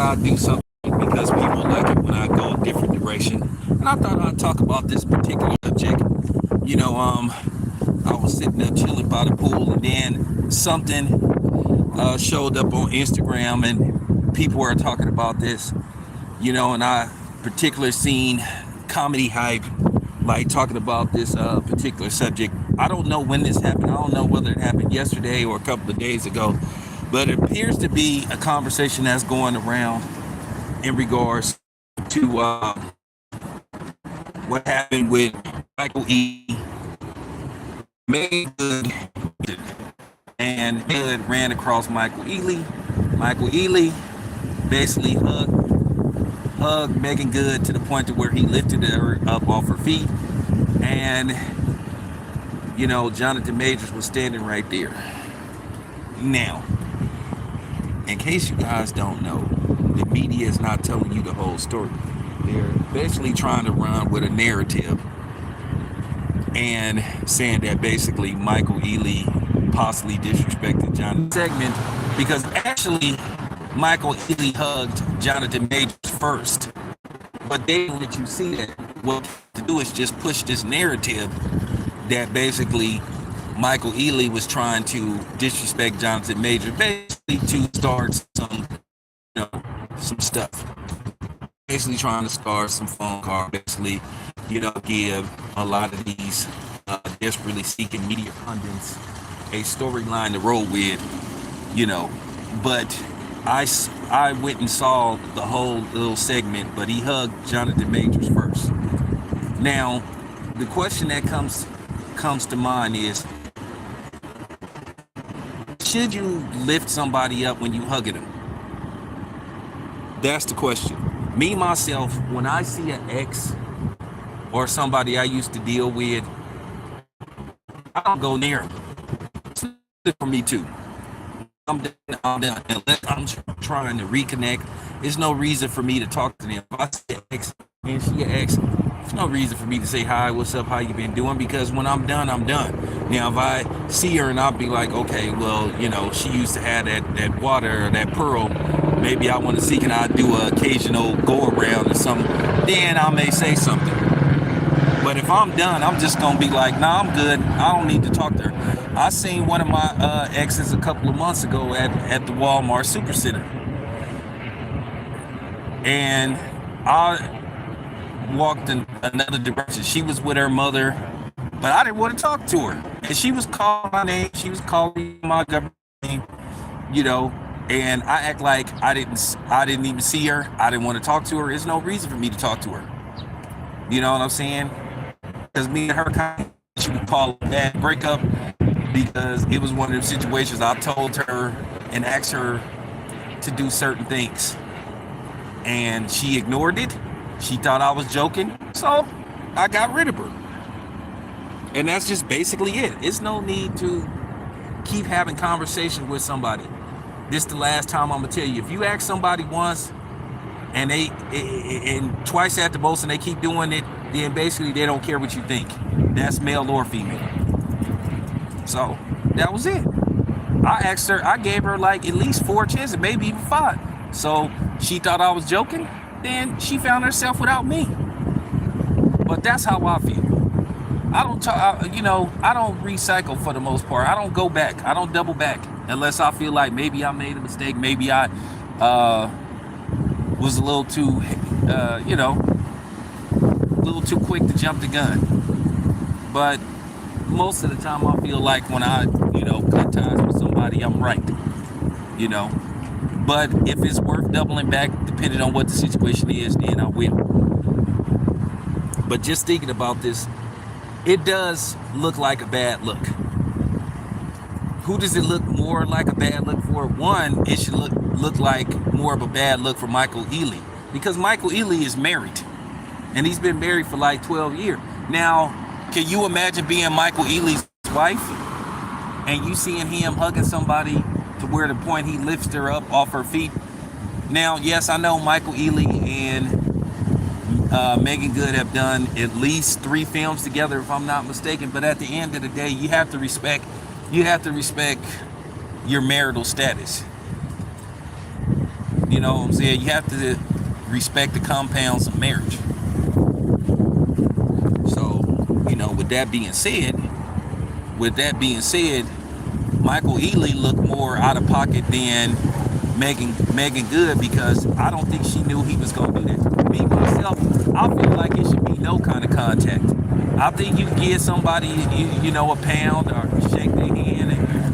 I'd do something because people like it when I go a different direction. And I thought I'd talk about this particular subject. You know, I was sitting there chilling by the pool, and then something showed up on Instagram, and people were talking about this. And I particularly seen comedy hype like talking about this particular subject. I don't know when this happened. I don't know whether it happened yesterday or a couple of days ago, but it appears to be a conversation that's going around in regards to what happened with Michael E. Megan Good, and Good ran across Michael Ealy. Michael Ealy basically hugged Megan Good to the point to where he lifted her up off her feet, and Jonathan Majors was standing right there. Now, in case you guys don't know, the media is not telling you the whole story. They're basically trying to run with a narrative and saying that basically Michael Ealy possibly disrespected Jonathan segment, because actually Michael Ealy hugged Jonathan Majors first, but they didn't let you see that. What to do is just push this narrative that basically Michael Ealy was trying to disrespect Jonathan Majors, basically to start some stuff, basically trying to start some phone call, basically give a lot of these desperately seeking media pundits a storyline to roll with, but I went and saw the whole little segment, but he hugged Jonathan Majors first. Now, the question that comes to mind is, should you lift somebody up when you hugging them? That's the question. Me, myself, when I see an ex or somebody I used to deal with, I don't go near them. It's for me too. I'm done. Unless I'm trying to reconnect, there's no reason for me to talk to them. If I see an ex and she an ex, there's no reason for me to say hi, what's up, how you been doing, because when I'm done, I'm done. Now, if I see her and I'll be like, okay, well, she used to have that water or that pearl, maybe I want to see, can I do an occasional go around or something, then I may say something. But if I'm done, I'm just going to be like, nah, I'm good. I don't need to talk to her. I seen one of my exes a couple of months ago at the Walmart Supercenter. And I walked in another direction. She was with her mother, but I didn't want to talk to her. And she was calling my name. She was calling my government name, and I act like I didn't even see her. I didn't want to talk to her. There's no reason for me to talk to her. You know what I'm saying? Because me and her, she would call a bad breakup, because it was one of those situations I told her and asked her to do certain things, and she ignored it. She thought I was joking, so I got rid of her. And that's just basically it. It's no need to keep having conversation with somebody. This is the last time I'm gonna tell you. If you ask somebody once and and twice at the most and they keep doing it, then basically they don't care what you think. That's male or female. So that was it. I gave her like at least 4 chances, maybe even 5. So she thought I was joking, then she found herself without me. But that's how I feel. I don't I don't recycle for the most part. I don't go back. I don't double back unless I feel like maybe I made a mistake. Maybe I was a little too, a little too quick to jump the gun. But most of the time I feel like when I, cut ties with somebody, I'm right. But if it's worth doubling back, depending on what the situation is, then I will. But just thinking about this, it does look like a bad look. Who does it look more like a bad look for? One, it should look like more of a bad look for Michael Ealy, because Michael Ealy is married, and he's been married for like 12 years. Now, can you imagine being Michael Ealy's wife and you seeing him hugging somebody to where the point he lifts her up off her feet? Now, yes, I know Michael Ealy and Megan Good have done at least 3 films together, if I'm not mistaken. But at the end of the day, you have to respect your marital status. You know what I'm saying? You have to respect the compounds of marriage. So, with that being said, Michael Ealy looked more out of pocket than Megan Good, because I don't think she knew he was gonna do that. Me myself, I feel like it should be no kind of contact. I think you give somebody, a pound or shake their hand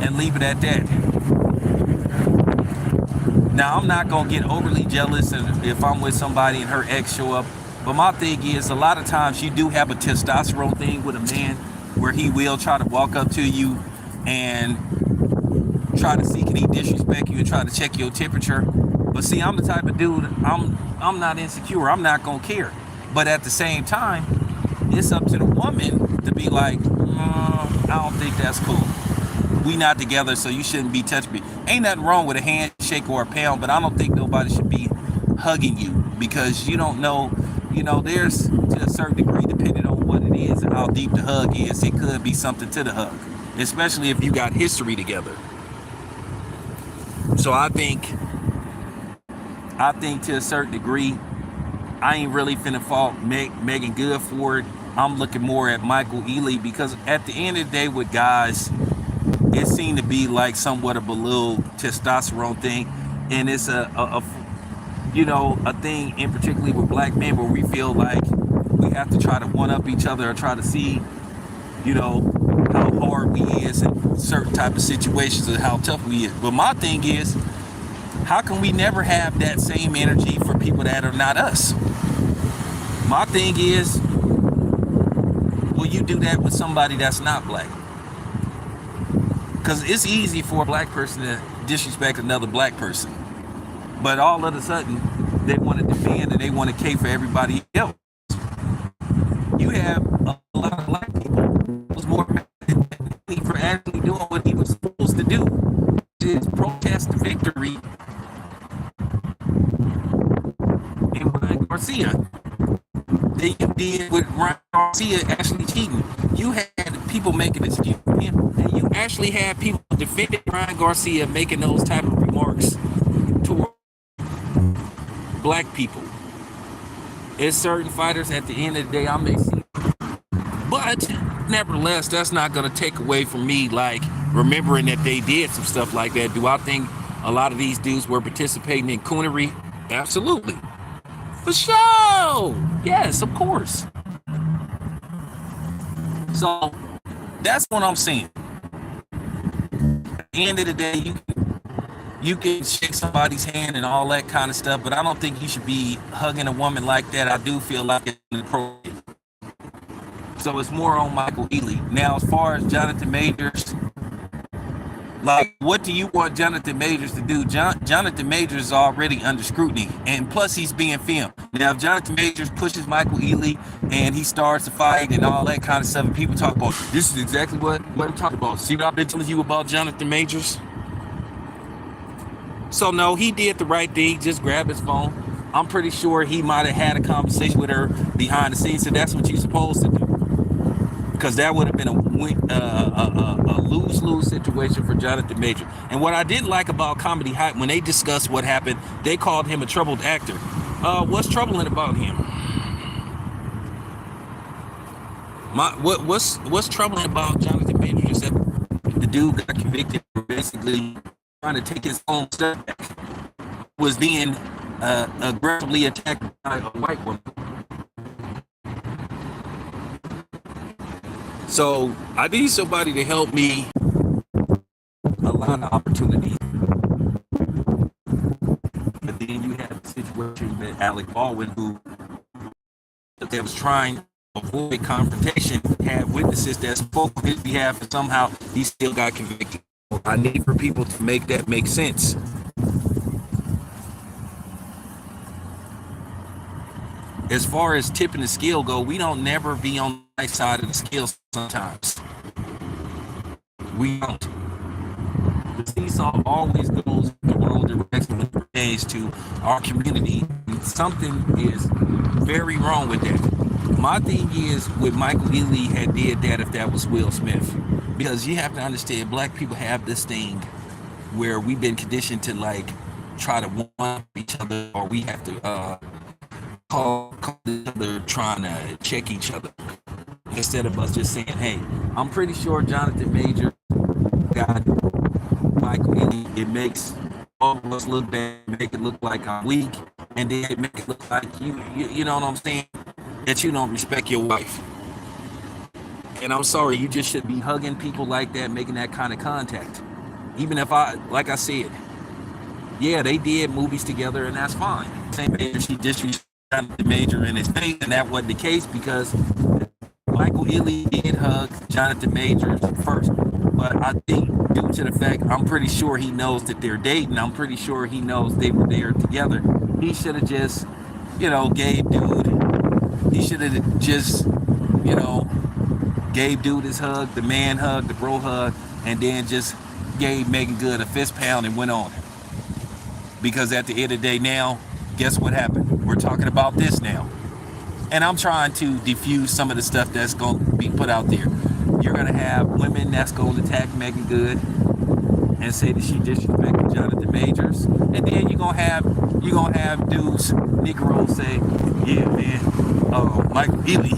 and leave it at that. Now, I'm not gonna get overly jealous if I'm with somebody and her ex show up. But my thing is, a lot of times you do have a testosterone thing with a man where he will try to walk up to you and try to see, can he disrespect you and try to check your temperature. But see, I'm the type of dude, I'm not insecure. I'm not gonna care. But at the same time, it's up to the woman to be like, I don't think that's cool. We not together, so you shouldn't be touching me. Ain't nothing wrong with a handshake or a pound, but I don't think nobody should be hugging you, because you don't know. There's, to a certain degree, depending on what it is and how deep the hug is, it could be something to the hug, especially if you got history together. So I think to a certain degree, I ain't really finna fault Megan Good for it. I'm looking more at Michael Ealy, because at the end of the day with guys, it seemed to be like somewhat of a little testosterone thing, and it's a thing in particularly with black men where we feel like we have to try to one up each other or try to see, how hard we is in certain type of situations and how tough we is. But my thing is, how can we never have that same energy for people that are not us? My thing is, will you do that with somebody that's not black? Because it's easy for a black person to disrespect another black person, but all of a sudden they want to defend and they want to cater for everybody else. You have a lot of black people who's more for actually doing what he was supposed to do, is protest the victory in Ryan Garcia. That you did with Ryan Garcia actually cheating. You had people making excuses for him, and you actually had people defending Ryan Garcia making those type of remarks toward black people. It's certain fighters at the end of the day I may see, but nevertheless, that's not going to take away from me like remembering that they did some stuff like that. Do I think a lot of these dudes were participating in coonery? Absolutely. For sure. Yes, of course. So that's what I'm saying. At the end of the day, you can shake somebody's hand and all that kind of stuff, but I don't think you should be hugging a woman like that. I do feel like it's inappropriate. So it's more on Michael Ealy. Now, as far as Jonathan Majors, like, what do you want Jonathan Majors to do? Jonathan Majors is already under scrutiny, and plus he's being filmed. Now, if Jonathan Majors pushes Michael Ealy and he starts to fight and all that kind of stuff, and people talk about, this is exactly what I'm talking about. See what I've been telling you about Jonathan Majors? So no, he did the right thing. Just grab his phone. I'm pretty sure he might have had a conversation with her behind the scenes. So that's what you're supposed to do, because that would have been a lose-lose situation for Jonathan Majors. And what I didn't like about Comedy Hype, when they discussed what happened, they called him a troubled actor. What's troubling about him? What's troubling about Jonathan Majors is that the dude got convicted for basically trying to take his own stuff back, was being aggressively attacked by a white woman. So I need somebody to help me a lot of opportunities. But then you have a situation with Alec Baldwin, who that was trying to avoid confrontation, had witnesses that spoke on his behalf, and somehow he still got convicted. I need for people to make that make sense. As far as tipping the scale go, we don't never be on the right side of the scale sometimes. We don't. The seesaw always goes in the wrong direction when it pertains to our community. Something is very wrong with that. My thing is, with Michael Ealy had did that if that was Will Smith. Because you have to understand, black people have this thing where we've been conditioned to like try to one each other, or we have to call each other trying to check each other, instead of us just saying, hey, I'm pretty sure Jonathan Major got Michael Ealy. It makes all of us look bad, make it look like I'm weak, and then it make it look like you know what I'm saying, that you don't respect your wife. And I'm sorry, you just should be hugging people like that, making that kind of contact. Even if like I said, yeah, they did movies together, and that's fine. Same way she disrespected Jonathan Major in his face, and that wasn't the case because Michael Ealy did hug Jonathan Majors first. But I think due to the fact, I'm pretty sure he knows that they're dating. I'm pretty sure he knows they were there together. He should have just, gave dude. He should have just, gave dude his hug, the man hug, the bro hug, and then just gave Megan Good a fist pound and went on. Because at the end of the day now, guess what happened? We're talking about this now. And I'm trying to diffuse some of the stuff that's going to be put out there. You're going to have women that's going to attack Megan Good and say that she disrespected Jonathan Majors. And then you're going to have dudes, Negroes, say, yeah, man, Michael Ealy,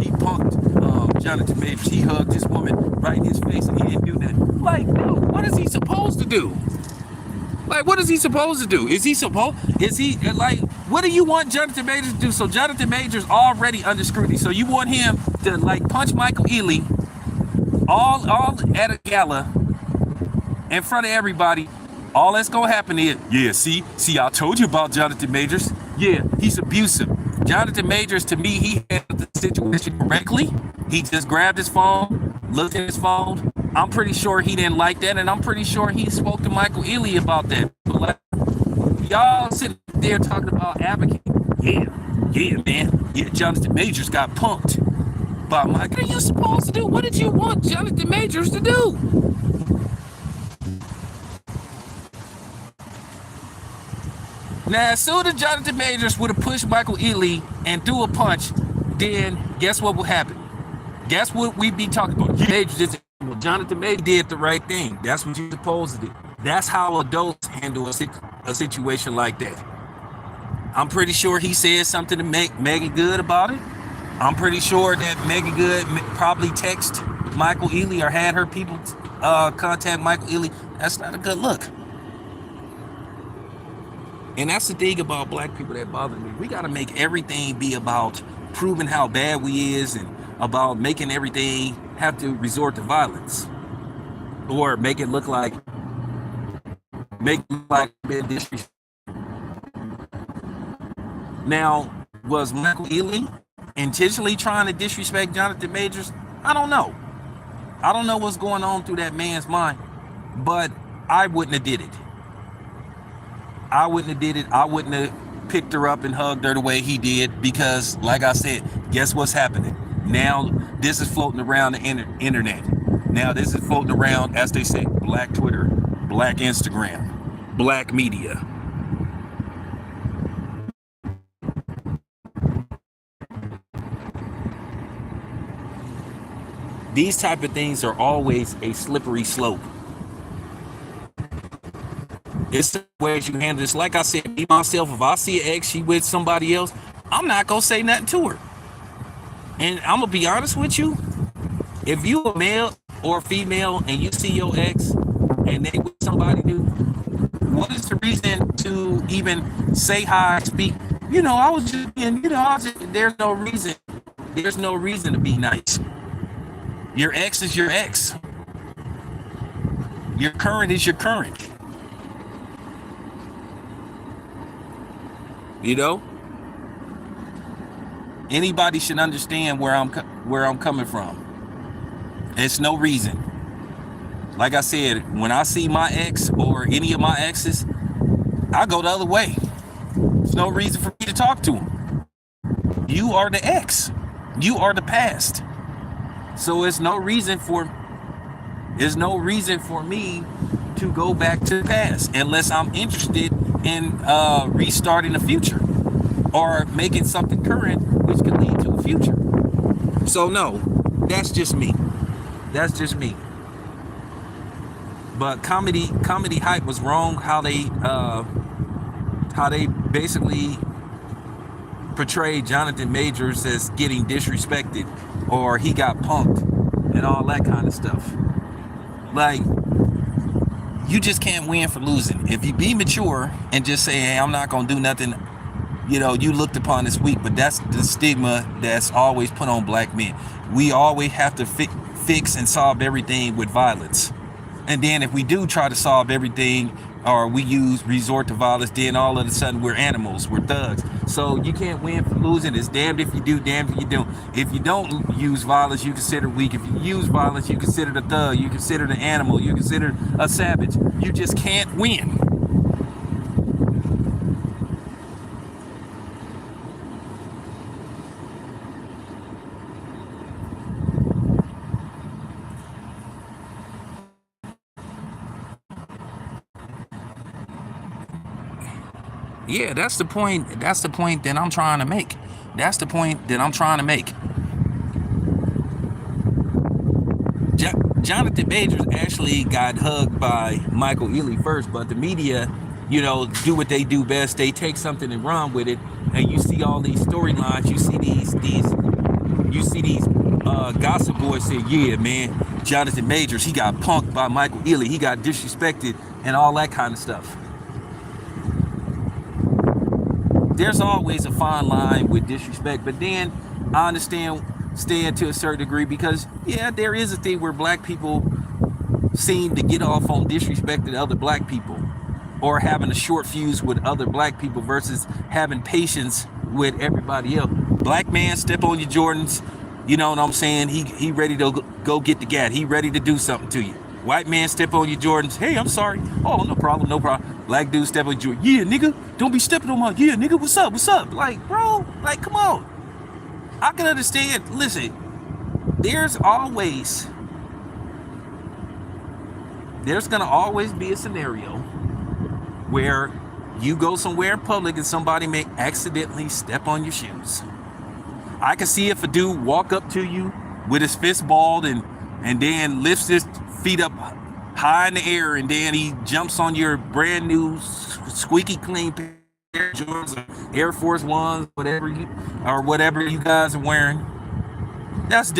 he punked Jonathan Majors. He hugged this woman right in his face and he didn't do that. Like, dude, what is he supposed to do? Like, what is he supposed to do? What do you want Jonathan Majors to do? So Jonathan Majors already under scrutiny. So you want him to punch Michael Ealy all at a gala in front of everybody. All that's gonna happen is, yeah, see, I told you about Jonathan Majors. Yeah, he's abusive. Jonathan Majors, to me, he handled the situation correctly. He just grabbed his phone, looked at his phone. I'm pretty sure he didn't like that, and I'm pretty sure he spoke to Michael Ealy about that. But y'all sitting there talking about advocating. Yeah, man. Yeah, Jonathan Majors got punked by Mike. What are you supposed to do? What did you want Jonathan Majors to do? Now, as soon as Jonathan Majors would have pushed Michael Ealy and threw a punch, then guess what would happen? Guess what we'd be talking about? Jonathan Majors did the right thing. That's what you're supposed to do. That's how adults handle a situation like that. I'm pretty sure he said something to Megan Good about it. I'm pretty sure that Megan Good probably texted Michael Ealy or had her people contact Michael Ealy. That's not a good look. And that's the thing about black people that bother me. We got to make everything be about proving how bad we is and about making everything have to resort to violence or make it look like being disrespectful. Now, was Michael Ealy intentionally trying to disrespect Jonathan Majors? I don't know. I don't know what's going on through that man's mind, but I wouldn't have did it. I wouldn't have picked her up and hugged her the way he did because, like I said, guess what's happening? Now this is floating around the internet. Now this is floating around, as they say, black Twitter, black Instagram, black media. These type of things are always a slippery slope. It's the ways you handle this. Like I said, me myself, if I see an ex, she with somebody else, I'm not gonna say nothing to her. And I'm gonna be honest with you. If you a male or female and you see your ex and they with somebody new, what is the reason to even say hi, speak? I was just being, there's no reason. There's no reason to be nice. Your ex is your ex. Your current is your current. Anybody should understand where I'm coming from. It's no reason. Like I said, when I see my ex or any of my exes, I go the other way. There's no reason for me to talk to them. You are the ex. You are the past. So there's no reason for me to go back to the past unless I'm interested in restarting the future or making something current which could lead to a future. So no, that's just me. But comedy hype was wrong. How they basically portrayed Jonathan Majors as getting disrespected, or he got punked, and all that kind of stuff. Like, you just can't win for losing. If you be mature and just say, hey, I'm not gonna do nothing, you looked upon as weak. But that's the stigma that's always put on black men. We always have to fix and solve everything with violence. And then if we do try to solve everything, or we resort to violence, then all of a sudden we're animals, we're thugs. So you can't win for losing. It's damned if you do, damned if you don't. If you don't use violence, you consider weak. If you use violence, you consider the thug, you consider the animal, you consider a savage. You just can't win. Yeah, that's the point. That's the point that I'm trying to make. That's the point that I'm trying to make. Jonathan Majors actually got hugged by Michael Ealy first, but the media, do what they do best. They take something and run with it, and you see all these storylines. You see these gossip boys say, yeah, man, Jonathan Majors, he got punked by Michael Ealy. He got disrespected and all that kind of stuff. There's always a fine line with disrespect, but then I understand to a certain degree, because yeah, there is a thing where black people seem to get off on disrespecting other black people, or having a short fuse with other black people versus having patience with everybody else. Black man step on your Jordans, you know what I'm saying? He ready to go get the gat. He ready to do something to you. White man step on your Jordans. Hey, I'm sorry. Oh, no problem, no problem. Black dude step on your Jordans. Yeah, nigga, don't be stepping on my. Yeah, nigga, what's up? What's up? Like, bro, like, come on. I can understand. Listen, there's gonna always be a scenario where you go somewhere in public and somebody may accidentally step on your shoes. I can see if a dude walk up to you with his fist balled and then lifts his feet up high in the air, and then he jumps on your brand new squeaky clean pair of Jordans or Air Force Ones, whatever you guys are wearing. That's a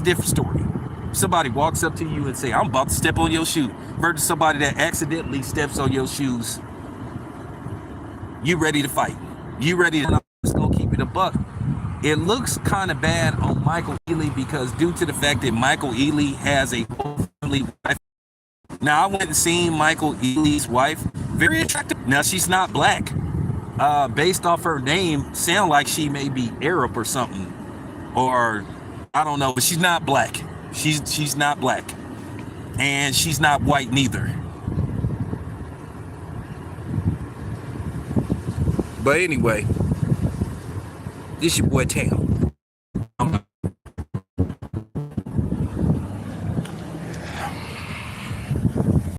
different story. Somebody walks up to you and say, I'm about to step on your shoe, versus somebody that accidentally steps on your shoes. You ready to fight. You ready to just go keep it a buck. It looks kind of bad on Michael Ealy, because due to the fact that Michael Ealy has a family wife. Now, I went and seen Michael Ealy's wife. Very attractive. Now, she's not black. Based off her name, sound like she may be Arab or something. Or, I don't know, but she's not black. She's not black. And she's not white neither. But anyway, this your boy Tam.